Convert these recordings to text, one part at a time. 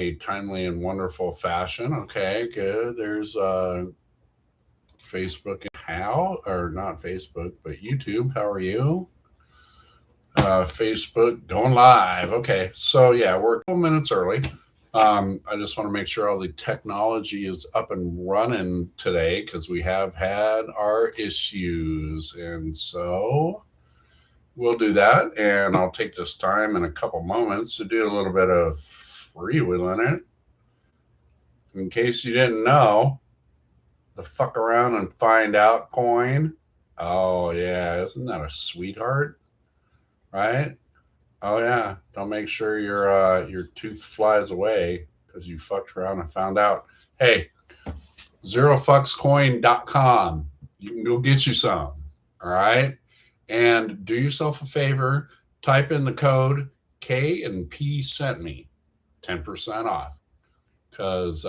a timely and wonderful fashion. Okay, good. There's Facebook. How, or not Facebook, but YouTube. How are you? Facebook going live. Okay, so yeah, we're a couple minutes early. I just want to make sure all the technology is up and running today because we have had our issues, and so we'll do that. And I'll take this time in a couple moments to do a little bit of freewheeling it. In case you didn't know, the fuck around and find out coin. Oh yeah, isn't that a sweetheart? Right? Oh yeah. Don't make sure your tooth flies away because you fucked around and found out. Hey, zerofuckscoin.com. You can go get you some. All right. And do yourself a favor, type in the code K and P sent me 10% off. Cause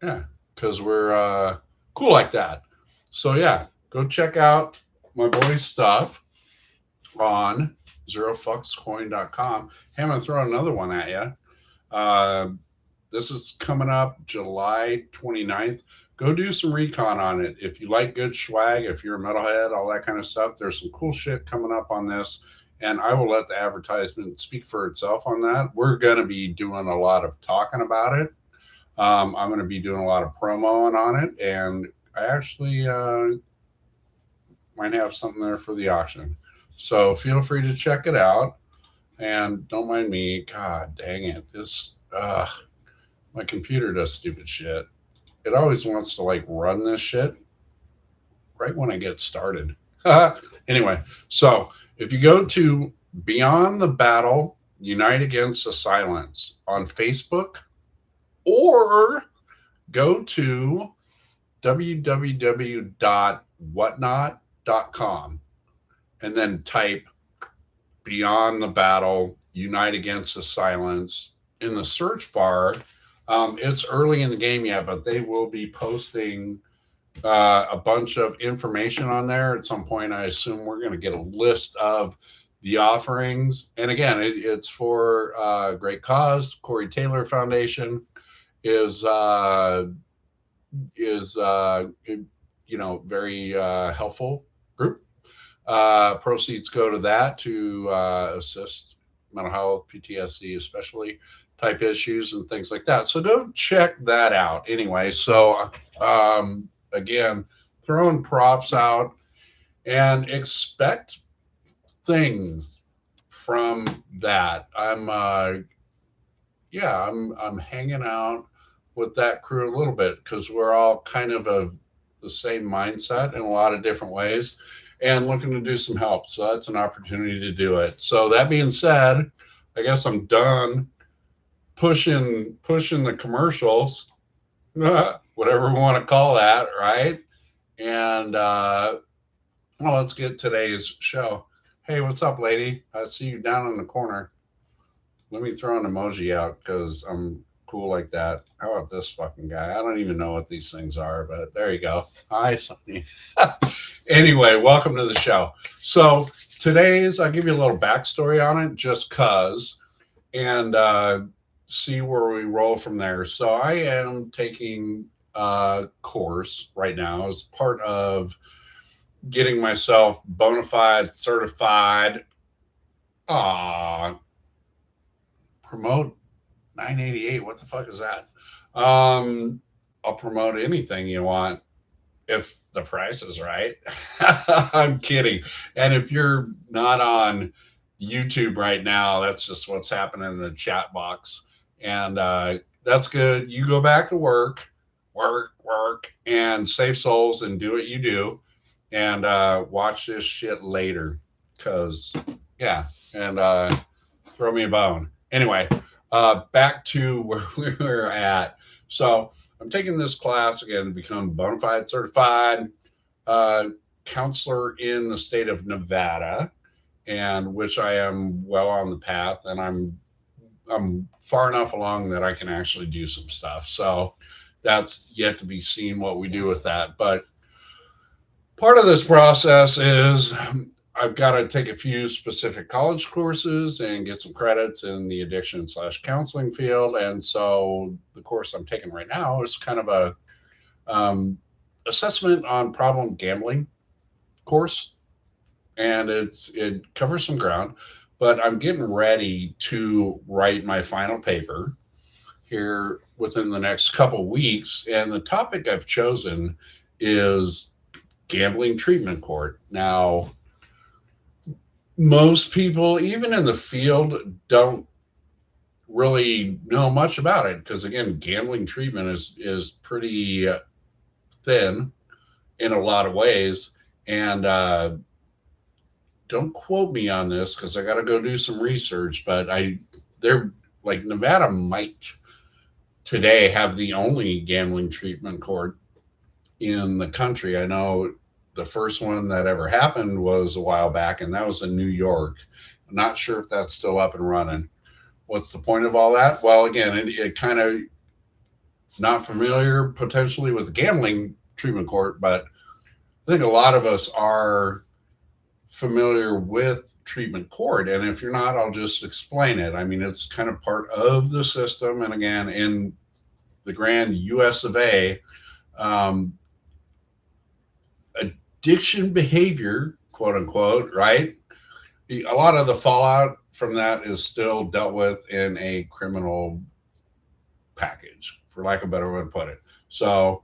yeah, because we're cool like that. So yeah, go check out my boy's stuff on zerofuckscoin.com. Hey, I'm gonna throw another one at you. This is coming up July 29th. Go do some recon on it. If you like good swag, if you're a metalhead, all that kind of stuff, there's some cool shit coming up on this. And I will let the advertisement speak for itself on that. We're going to be doing a lot of talking about it. I'm going to be doing a lot of promoing on it. And I actually might have something there for the auction. So feel free to check it out. And don't mind me. God dang it. My computer does stupid shit. It always wants to like run this shit right when I get started. Anyway, so if you go to Beyond the Battle, Unite Against the Silence on Facebook, or go to www.whatnot.com and then type Beyond the Battle, Unite Against the Silence in the search bar. It's early in the game yet, but they will be posting a bunch of information on there at some point. I assume we're going to get a list of the offerings. And again, it's for great cause. Corey Taylor Foundation is very helpful group. Proceeds go to that to assist mental health, PTSD, especially type issues and things like that. So go check that out. Anyway, so again, throwing props out and expect things from that. I'm hanging out with that crew a little bit because we're all kind of the same mindset in a lot of different ways and looking to do some help. So that's an opportunity to do it. So that being said, I guess I'm done pushing the commercials, whatever we want to call that, right? And let's get today's show. Hey, what's up, lady? I see you down in the corner. Let me throw an emoji out because I'm cool like that. How about this fucking guy? I don't even know what these things are, but there you go. Hi, Sonny. Anyway, welcome to the show. So I'll give you a little backstory on it just cause, and see where we roll from there. So I am taking a course right now as part of getting myself bona fide certified. Promote 988. What the fuck is that? I'll promote anything you want if the price is right. I'm kidding. And if you're not on YouTube right now, that's just what's happening in the chat box. And that's good. You go back to work, and save souls and do what you do. And watch this shit later. Because, yeah. And throw me a bone. Anyway, back to where we were at. So I'm taking this class again to become bona fide certified counselor in the state of Nevada, and which I am well on the path, and I'm far enough along that I can actually do some stuff. So that's yet to be seen what we do with that. But part of this process is I've got to take a few specific college courses and get some credits in the addiction slash counseling field. And so the course I'm taking right now is kind of a um, assessment on problem gambling course, and it covers some ground. But I'm getting ready to write my final paper here within the next couple weeks, and the topic I've chosen is gambling treatment court. Now, most people, even in the field, don't really know much about it because, again, gambling treatment is pretty thin in a lot of ways. And don't quote me on this because I got to go do some research. But they're like Nevada might today have the only gambling treatment court in the country. I know the first one that ever happened was a while back, and that was in New York. I'm not sure if that's still up and running. What's the point of all that? Well, again, it kind of not familiar potentially with the gambling treatment court, but I think a lot of us are familiar with treatment court. And if you're not, I'll just explain it. I mean, it's kind of part of the system. And again, in the grand US of A, um, addiction behavior, quote unquote, right? A lot of the fallout from that is still dealt with in a criminal package, for lack of a better way to put it. So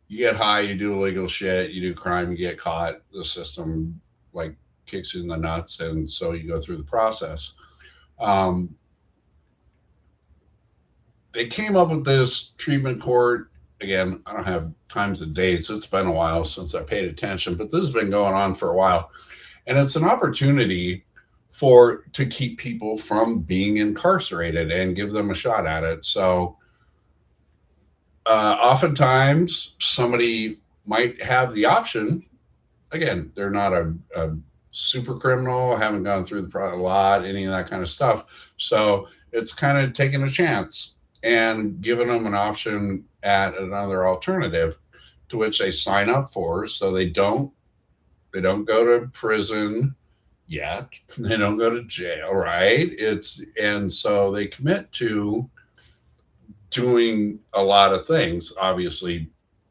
you get high, you do illegal shit, you do crime, you get caught, the system like kicks you in the nuts, and so you go through the process. Um, they came up with this treatment court. Again, I don't have times and dates. It's been a while since I paid attention, but this has been going on for a while. And it's an opportunity to keep people from being incarcerated and give them a shot at it. So oftentimes somebody might have the option. Again, they're not a super criminal, haven't gone through a lot, any of that kind of stuff. So it's kind of taking a chance and giving them an option at another alternative to which they sign up for, so they don't go to prison yet, they don't go to jail, right? And so they commit to doing a lot of things. Obviously,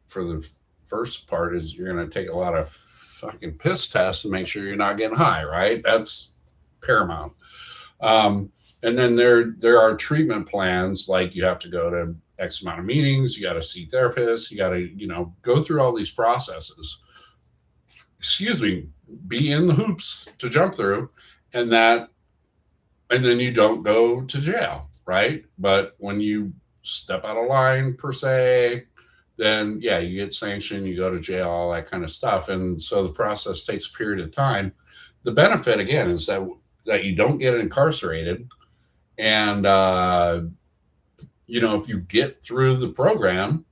for the first part is you're going to take a lot of fucking piss tests to make sure you're not getting high, right? That's paramount. And then there are treatment plans, like you have to go to X amount of meetings, you got to see therapists, you got to go through all these processes. Excuse me, be in the hoops to jump through, and then you don't go to jail, right? But when you step out of line per se, then yeah, you get sanctioned, you go to jail, all that kind of stuff. And so the process takes a period of time. The benefit again is that you don't get incarcerated, and if you get through the program,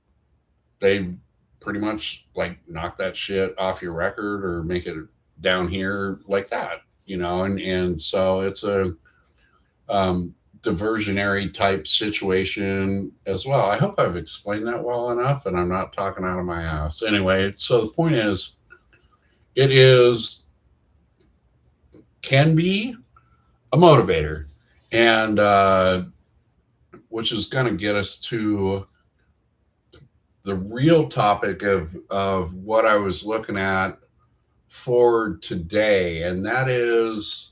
they pretty much like knock that shit off your record or make it down here like that, and so it's a diversionary type situation as well. I hope I've explained that well enough and I'm not talking out of my ass. Anyway, so the point is, can be a motivator, and which is going to get us to the real topic of what I was looking at for today. And that is,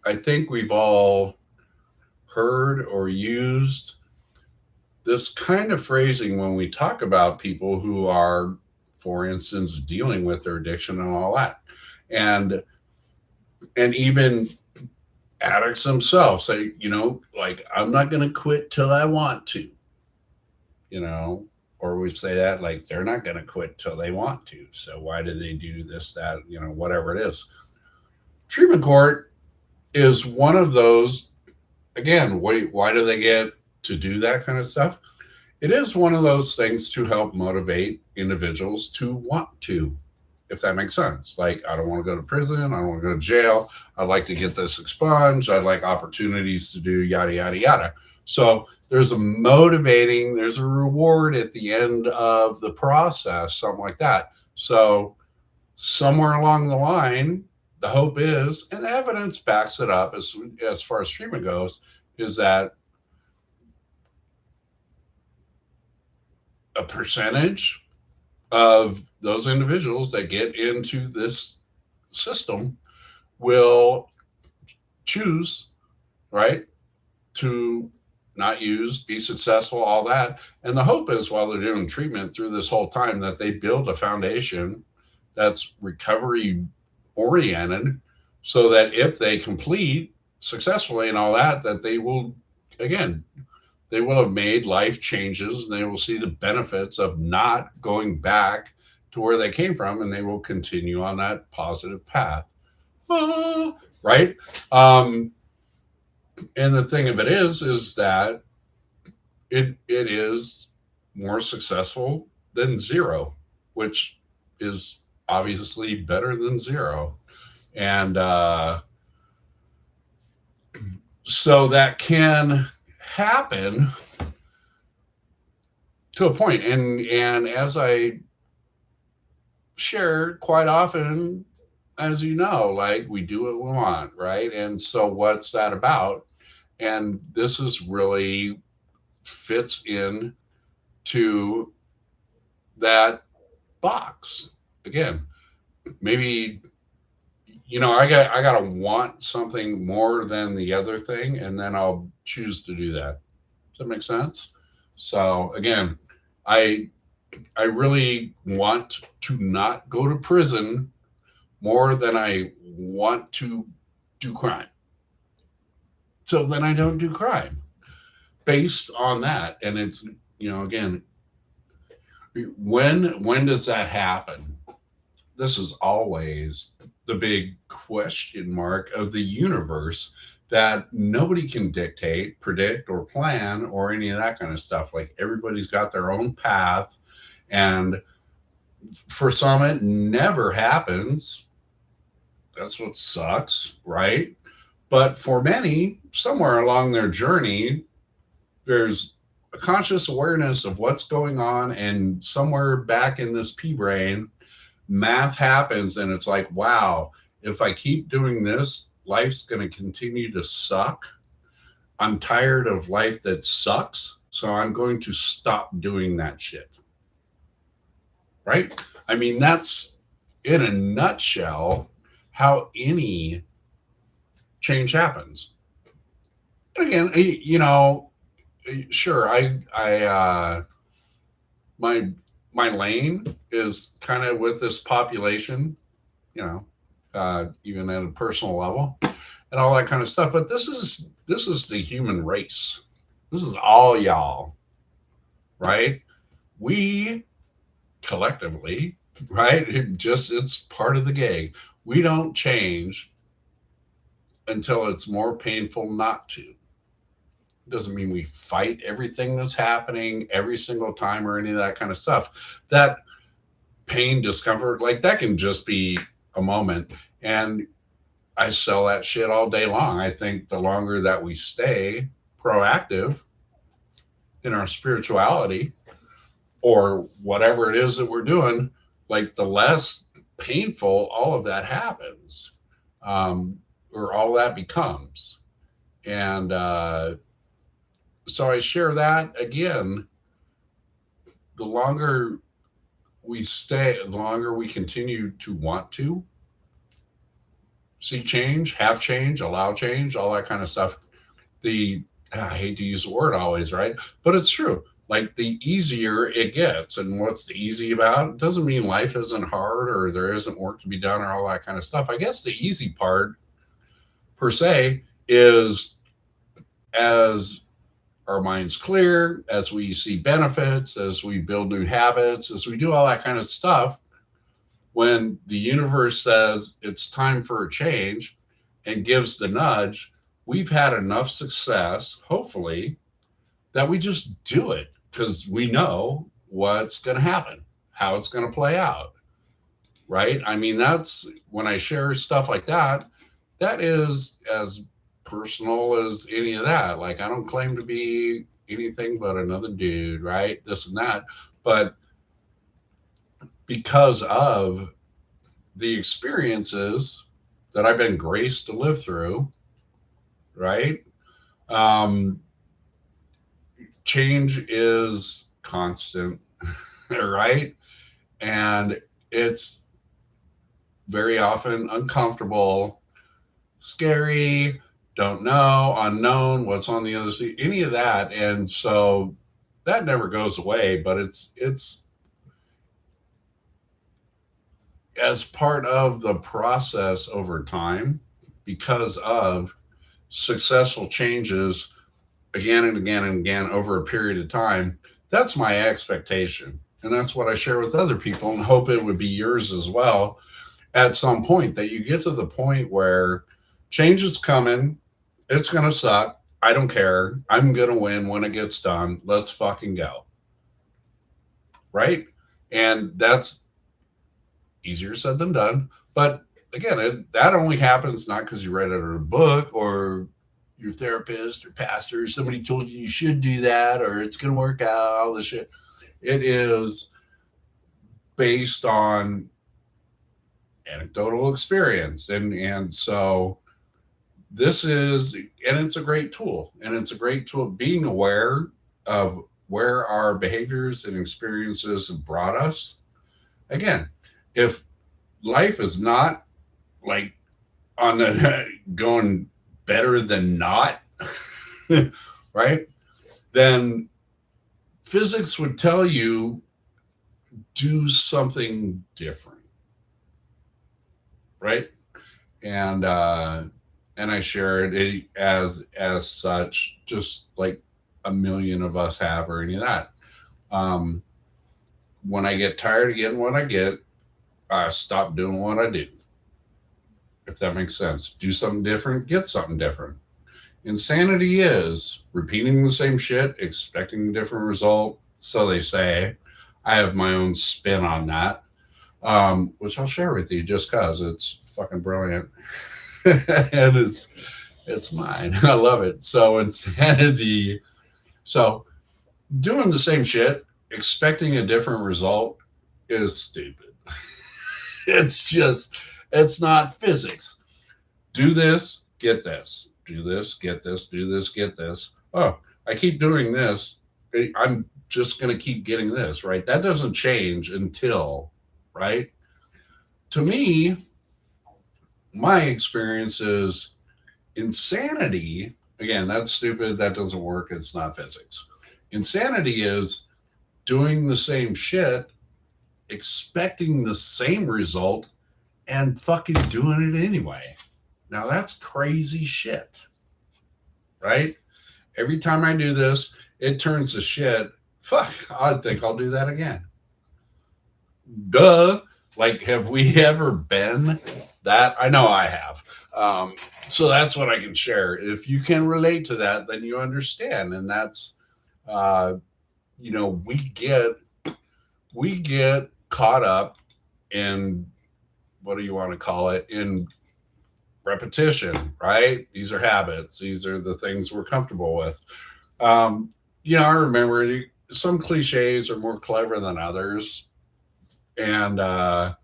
I think we've all heard or used this kind of phrasing when we talk about people who are, for instance, dealing with their addiction and all that. And even addicts themselves say, like, I'm not going to quit till I want to, or we say that like they're not going to quit till they want to. So why do they do this, that, whatever it is. Treatment court is one of those. Again, why do they get to do that kind of stuff? It is one of those things to help motivate individuals to want to, if that makes sense. Like, I don't want to go to prison. I don't want to go to jail. I'd like to get this expunged. I'd like opportunities to do yada, yada, yada. So there's a reward at the end of the process, something like that. So somewhere along the line, the hope is, and the evidence backs it up as far as treatment goes, is that a percentage of those individuals that get into this system will choose, right, to not use, be successful, all that. And the hope is while they're doing treatment through this whole time that they build a foundation that's recovery oriented so that if they complete successfully and all that, that they will, again, they will have made life changes and they will see the benefits of not going back to where they came from and they will continue on that positive path. Right? And the thing of it is that it is more successful than zero, which is obviously better than zero. And so that can happen to a point. And as I share quite often, as you know, like we do what we want, right? And so what's that about? And this is really fits in to that box. Again, maybe I gotta want something more than the other thing, and then I'll choose to do that. Does that make sense? So again, I I really want to not go to prison more than I want to do crime. So then I don't do crime based on that. And it's, again, when does that happen? This is always the big question mark of the universe that nobody can dictate, predict, or plan, or any of that kind of stuff. Like everybody's got their own path. And for some, it never happens. That's what sucks, right? But for many, somewhere along their journey, there's a conscious awareness of what's going on. And somewhere back in this pea brain, math happens. And it's like, wow, if I keep doing this, life's going to continue to suck. I'm tired of life that sucks. So I'm going to stop doing that shit. Right? I mean, that's in a nutshell how any change happens. Again, sure, my lane is kind of with this population, even at a personal level and all that kind of stuff. But this is the human race. This is all y'all, right? We collectively, right? It's part of the gig. We don't change until it's more painful not to. It doesn't mean we fight everything that's happening every single time or any of that kind of stuff. That pain, discomfort, like that can just be a moment. And I sell that shit all day long. I think the longer that we stay proactive in our spirituality or whatever it is that we're doing, like the less painful all of that happens, or all that becomes. And so I share that again. The longer we stay, the longer we continue to want to see change, have change, allow change, all that kind of stuff. I hate to use the word always, right? But it's true. Like the easier it gets. And what's the easy about? It doesn't mean life isn't hard or there isn't work to be done or all that kind of stuff. I guess the easy part per se is as our minds clear, as we see benefits, as we build new habits, as we do all that kind of stuff, when the universe says it's time for a change and gives the nudge, we've had enough success, hopefully, that we just do it because we know what's going to happen, how it's going to play out, right? I mean, that's when I share stuff like that, that is as personal as any of that. Like, I don't claim to be anything but another dude, right? This and that. But because of the experiences that I've been graced to live through, right? Um, Change is constant, right? And it's very often uncomfortable, scary, don't know, unknown, what's on the other side, any of that. And so that never goes away, but it's as part of the process over time because of successful changes again and again and again over a period of time. That's my expectation. And that's what I share with other people and hope it would be yours as well at some point, that you get to the point where change is coming. It's going to suck. I don't care. I'm going to win when it gets done. Let's fucking go. Right. And that's easier said than done. But again, that only happens not because you read it in a book or your therapist or pastor, or somebody told you should do that or it's going to work out, all this shit. It is based on anecdotal experience. And so this is, and it's a great tool. And it's a great tool being aware of where our behaviors and experiences have brought us. Again, if life is not like on the going better than not, right? Then physics would tell you do something different, right? And I share it as such, just like a million of us have, or any of that. Um, when I get tired of getting what I get, I stop doing what I do. If that makes sense, do something different, get something different. Insanity is repeating the same shit, expecting a different result. So they say. I have my own spin on that, which I'll share with you just because it's fucking brilliant. And it's mine. I love it. So insanity. So doing the same shit, expecting a different result is stupid. It's just, it's not physics. Do this, get this. Do this, get this. Do this, get this. Oh, I keep doing this. I'm just going to keep getting this, right? That doesn't change until, right? To me, my experience is insanity. Again, that's stupid. That doesn't work. It's not physics. Insanity is doing the same shit, expecting the same result, and fucking doing it anyway. Now that's crazy shit, right? Every time I do this, it turns to shit. Fuck, I think I'll do that again. Duh. Like, have we ever been that? I know I have. So that's what I can share. If you can relate to that, then you understand. And that's, uh, we get caught up in, what do you want to call it, in repetition, right? These are habits. These are the things we're comfortable with. I remember some cliches are more clever than others. And, I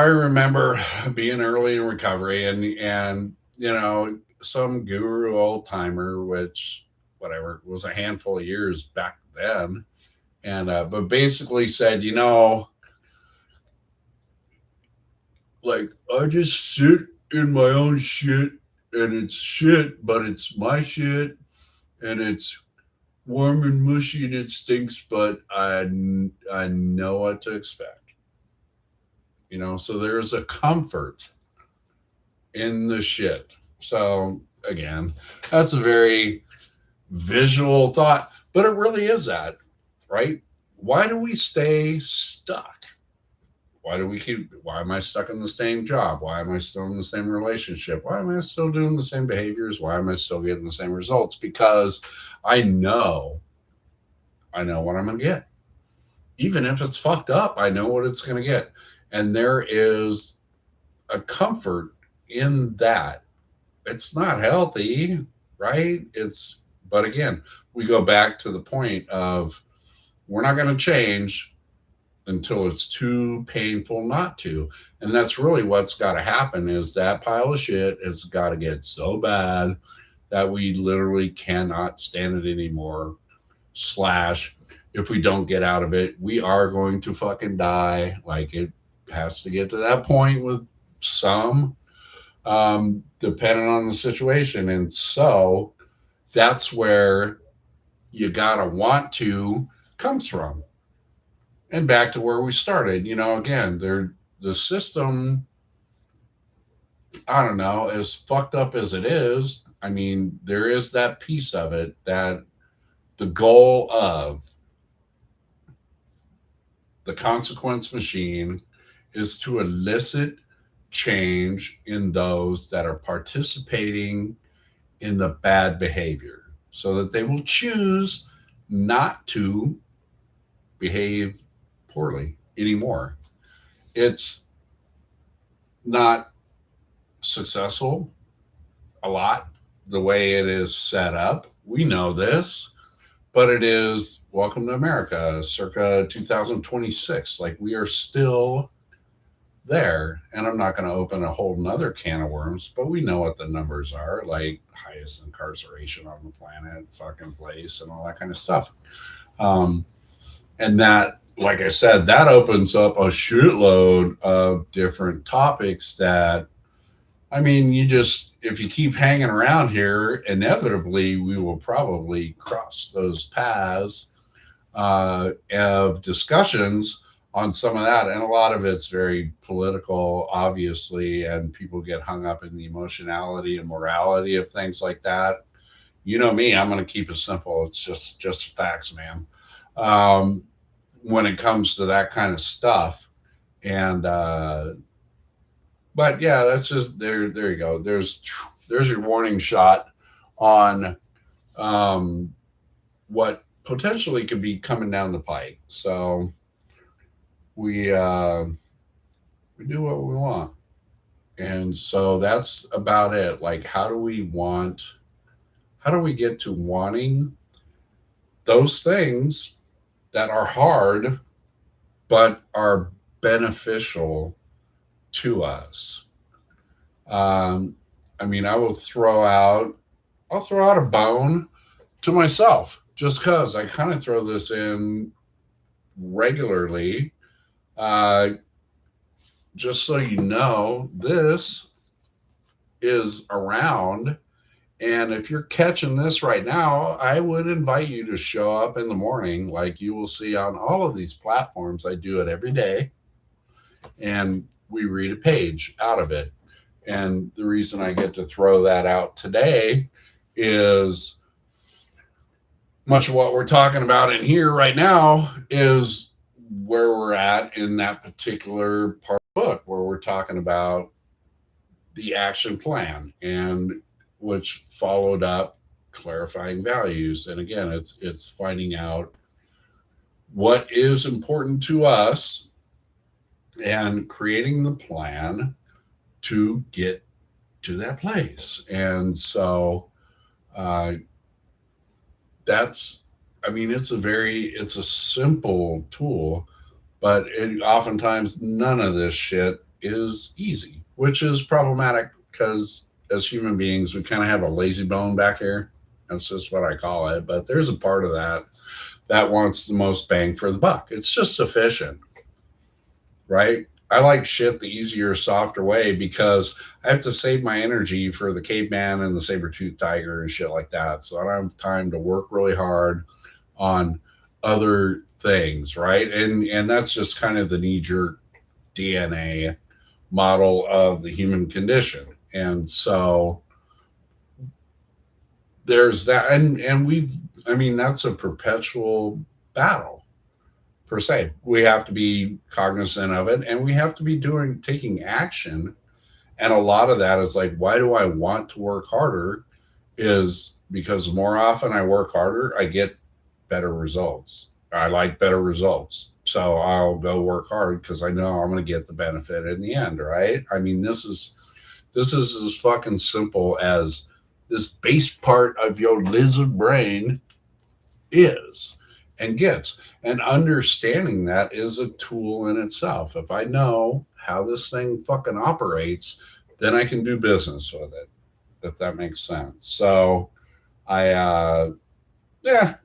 remember being early in recovery and some guru old timer, which, whatever, was a handful of years back then. But basically said, like, I just sit in my own shit and it's shit, but it's my shit and it's warm and mushy and it stinks, but I know what to expect. So there's a comfort in the shit. So again, that's a very visual thought, but it really is that, right? Why do we stay stuck? Why am I stuck in the same job? Why am I still in the same relationship? Why am I still doing the same behaviors? Why am I still getting the same results? Because I know what I'm going to get. Even if it's fucked up, I know what it's going to get. And there is a comfort in that. It's not healthy, right? But again, we go back to the point of we're not going to change until it's too painful not to. And that's really what's got to happen is that pile of shit has got to get so bad that we literally cannot stand it anymore. Slash, if we don't get out of it, we are going to fucking die. Like it has to get to that point with some, depending on the situation. And so that's where you gotta want to comes from. And back to where we started, again, the system, I don't know, as fucked up as it is, I mean, there is that piece of it that the goal of the consequence machine is to elicit change in those that are participating in the bad behavior so that they will choose not to behave poorly anymore. It's not successful a lot the way it is set up. We know this, but it is welcome to America circa 2026. Like we are still there. And I'm not going to open a whole nother can of worms, but we know what the numbers are, like highest incarceration on the planet, fucking place, and all that kind of stuff. Um, and that, like I said, that opens up a shitload of different topics that, I mean, if you keep hanging around here, inevitably we will probably cross those paths of discussions on some of that. And a lot of it's very political, obviously, and people get hung up in the emotionality and morality of things like that. You know me, I'm going to keep it simple. It's just facts, man. Um, when it comes to that kind of stuff. And, but yeah, that's just there you go. There's your warning shot on, um, what potentially could be coming down the pike. So we do what we want, and so that's about it. Like, how do we get to wanting those things that are hard but are beneficial to us? Um, I mean, I'll throw out a bone to myself just because I kind of throw this in regularly. Uh, just so you know, this is around. And if you're catching this right now, I would invite you to show up in the morning, like you will see on all of these platforms. I do it every day, and we read a page out of it. And the reason I get to throw that out today is much of what we're talking about in here right now is where we're at in that particular part of the book, where we're talking about the action plan, and which followed up clarifying values. And again, it's finding out what is important to us and creating the plan to get to that place. And so uh, that's, I mean, it's a simple tool, but oftentimes none of this shit is easy, which is problematic because as human beings, we kind of have a lazy bone back here. That's just what I call it. But there's a part of that that wants the most bang for the buck. It's just efficient, right? I like shit the easier, softer way because I have to save my energy for the caveman and the saber-toothed tiger and shit like that. So I don't have time to work really hard on other things, right? And that's just kind of the knee-jerk DNA model of the human condition. And so there's that, and I mean, that's a perpetual battle per se. We have to be cognizant of it, and we have to be taking action. And a lot of that is like, why do I want to work harder? Is because more often I work harder, I get better results. I like better results. So I'll go work hard because I know I'm going to get the benefit in the end, right? I mean, this is as fucking simple as this base part of your lizard brain is. and gets. And understanding that is a tool in itself. If I know how this thing fucking operates, then I can do business with it, if that makes sense. So I, yeah,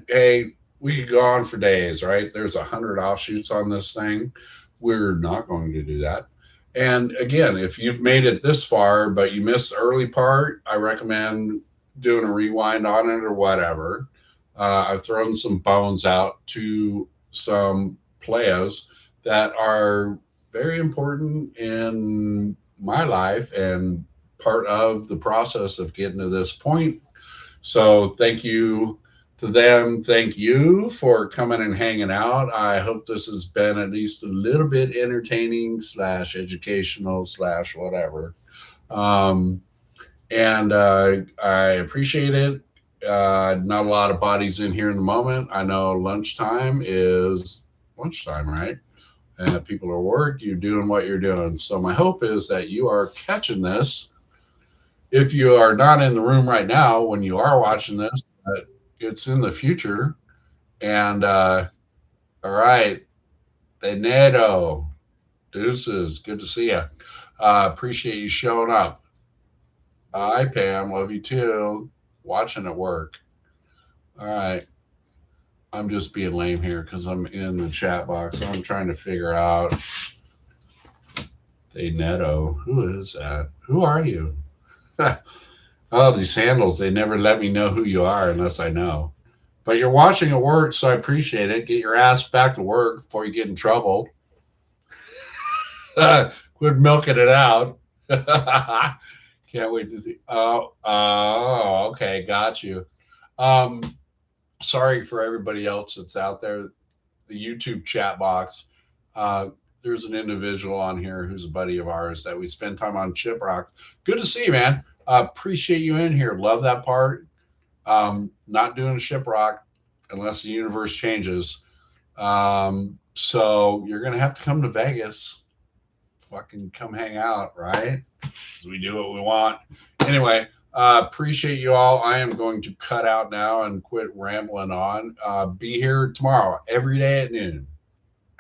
hey, we could go on for days, right? There's 100 offshoots on this thing. We're not going to do that. And again, if you've made it this far, but you missed the early part, I recommend doing a rewind on it or whatever. I've thrown some bones out to some players that are very important in my life and part of the process of getting to this point. So thank you to them. Thank you for coming and hanging out. I hope this has been at least a little bit entertaining slash educational slash whatever. Um, and I appreciate it. Not a lot of bodies in here in the moment. I know lunchtime is lunchtime, right? And people are work. You're doing what you're doing. So my hope is that you are catching this. If you are not in the room right now, when you are watching this, it's in the future. And all right, Benito, deuces, good to see you. Appreciate you showing up. Hi, Pam, love you too. Watching at work. All right, I'm just being lame here because I'm in the chat box. So I'm trying to figure out. Benito, who is that? Who are you? Oh, these handles, they never let me know who you are unless I know. But you're watching at work, so I appreciate it. Get your ass back to work before you get in trouble. Quit milking it out. Can't wait to see. Oh, okay, got you. Um, Sorry for everybody else that's out there. The YouTube chat box. Uh, there's an individual on here who's a buddy of ours that we spend time on Chiprock. Good to see you, man. Appreciate you in here. Love that part. Not doing Shiprock unless the universe changes. So you're gonna have to come to Vegas. Fucking come hang out, right? Because we do what we want. Anyway, appreciate you all. I am going to cut out now and quit rambling on. Be here tomorrow, every day at noon.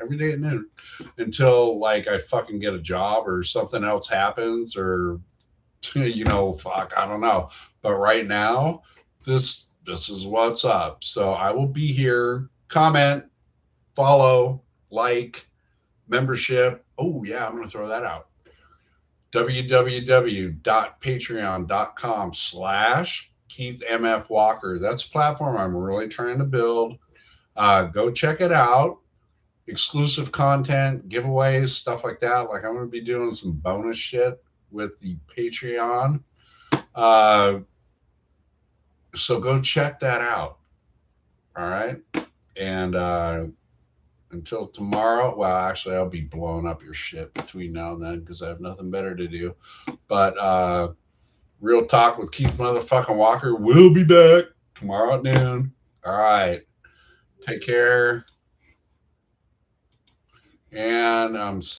Every day at noon until like I fucking get a job or something else happens or fuck, I don't know. But right now, this is what's up. So I will be here. Comment, follow, like, membership. Oh yeah, I'm gonna throw that out. www.patreon.com/Keith MF Walker. That's a platform I'm really trying to build. Go check it out. Exclusive content, giveaways, stuff like that. Like I'm gonna be doing some bonus shit with the Patreon. So go check that out. All right. And until tomorrow, well, actually, I'll be blowing up your shit between now and then because I have nothing better to do. But Real Talk with Keith motherfucking Walker will be back tomorrow at noon. All right. Take care. And I'm